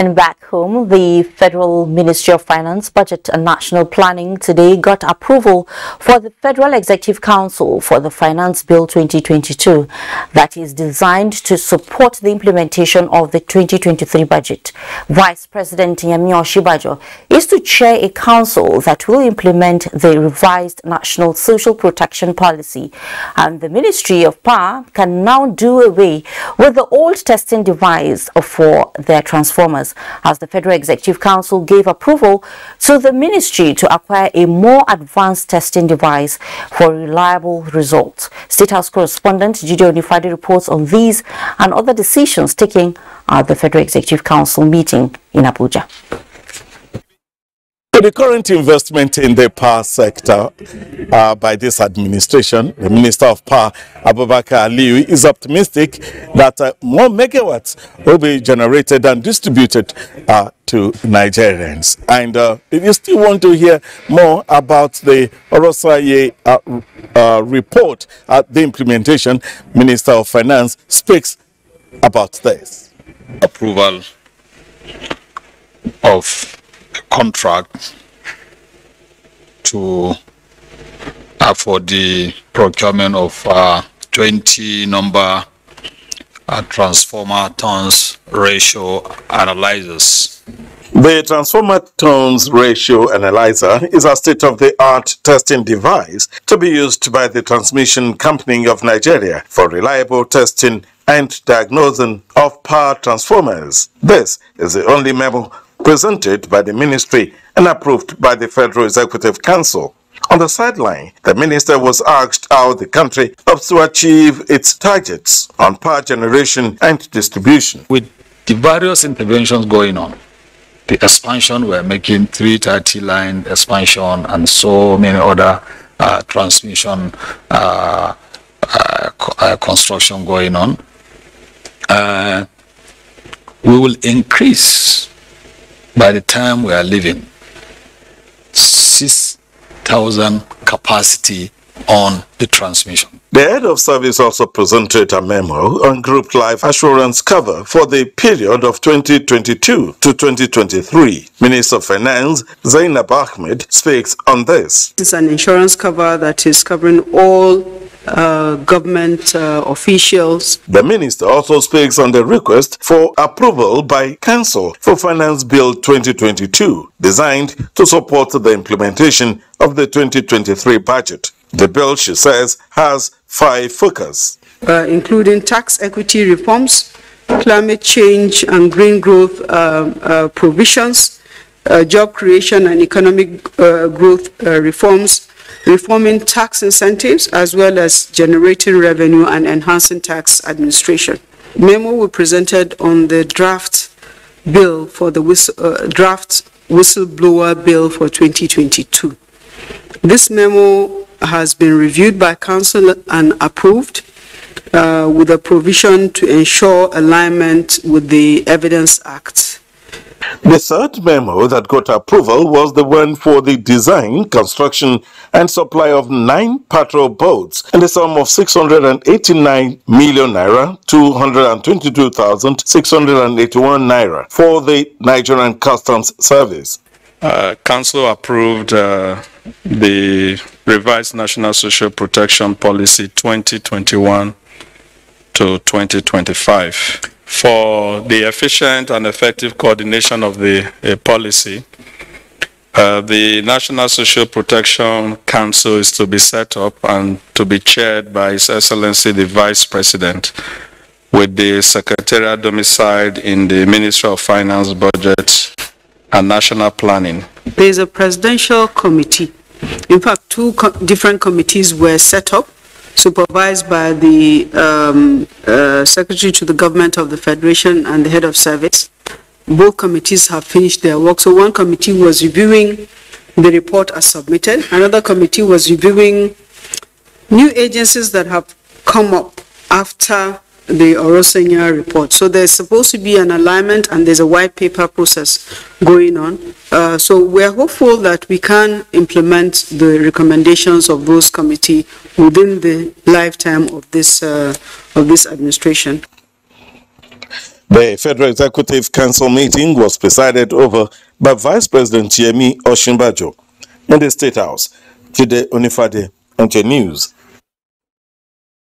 And back home, the Federal Ministry of Finance, Budget and National Planning today got approval for the Federal Executive Council for the Finance Bill 2022 that is designed to support the implementation of the 2023 budget. Vice President Osinbajo is to chair a council that will implement the revised National Social Protection Policy, and the Ministry of Power can now do away with the old testing device for their transformers, as the Federal Executive Council gave approval to the ministry to acquire a more advanced testing device for reliable results. State House correspondent Judy Onifade reports on these and other decisions taken at the Federal Executive Council meeting in Abuja. The current investment in the power sector by this administration, the Minister of Power, Abubakar Aliyu, is optimistic that more megawatts will be generated and distributed to Nigerians. And if you still want to hear more about the Orosaye report, the implementation, Minister of Finance speaks about this. Approval of contract to for the procurement of 20 number transformer turns ratio analyzers. The transformer turns ratio analyzer is a state-of-the-art testing device to be used by the Transmission Company of Nigeria for reliable testing and diagnosing of power transformers. This is the only memo presented by the ministry and approved by the Federal Executive Council. On the sideline, the minister was asked how the country hopes to achieve its targets on power generation and distribution. With the various interventions going on, the expansion, we're making 330 line expansion and so many other transmission construction going on, we will increase by the time we are leaving 6,000 capacity on the transmission. The head of service also presented a memo on group life assurance cover for the period of 2022 to 2023. Minister of Finance Zainab Ahmed speaks on this. This is an insurance cover that is covering all government officials. The minister also speaks on the request for approval by Council for Finance Bill 2022, designed to support the implementation of the 2023 budget. The bill, she says, has 5 focuses, including tax equity reforms, climate change and green growth provisions, job creation and economic growth reforms, reforming tax incentives, as well as generating revenue and enhancing tax administration. Memo we presented on the draft bill for the draft whistleblower bill for 2022. This memo has been reviewed by Council and approved with a provision to ensure alignment with the Evidence Act. The third memo that got approval was the one for the design, construction and supply of 9 patrol boats in the sum of 689 million naira, 222,681 naira for the Nigerian Customs Service. Council approved the revised National Social Protection Policy 2021 to 2025. For the efficient and effective coordination of the policy, the National Social Protection Council is to be set up and to be chaired by His Excellency the Vice President, with the Secretariat domiciled in the Ministry of Finance, Budget and National Planning. There is a presidential committee. In fact, 2 different committees were set up, supervised by the Secretary to the Government of the Federation and the Head of Service. Both committees have finished their work. So one committee was reviewing the report as submitted. Another committee was reviewing new agencies that have come up after the Orosaye report. So there's supposed to be an alignment and there's a white paper process going on. So we're hopeful that we can implement the recommendations of those committees within the lifetime of this administration. The Federal Executive Council meeting was presided over by Vice President Osinbajo in the State House. Today, Onifade, on News.